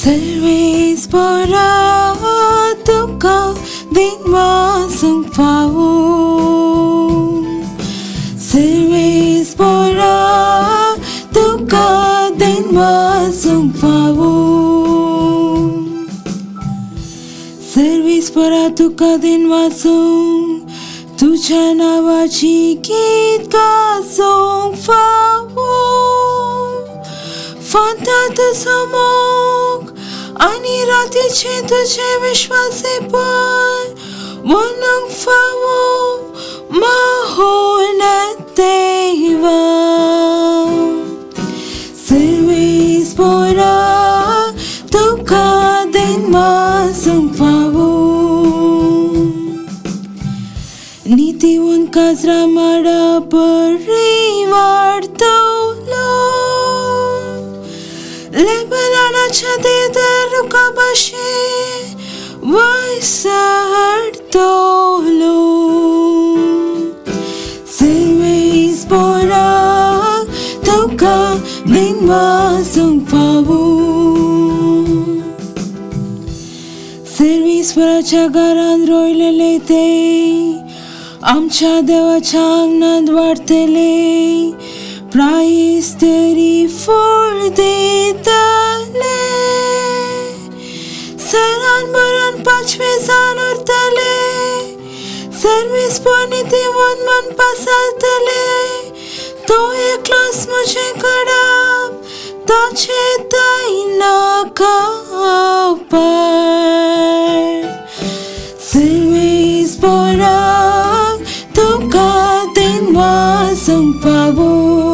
Service para tuka din masang pao. Service para tuka din masang pao. Service para tuka din masang tuja nawachi git ka song pao. Fantata samok ani rati ce tuझे विश्वासे पर walang fawo mahonateva. Service para tuka din masang fawo. Niti unka zramada परिवार तौलो Lebalana chade daruka bashe vaisar tolo. Service para tuka din masang pao. Service para chagaran roile lete amcha devacha angnad vartele. Price teri for detale Saran baran pachve zanur tale Service poniti one man pasal tale To ye class mujhe kadab Tache taina kapar Service para tuka din masang pao.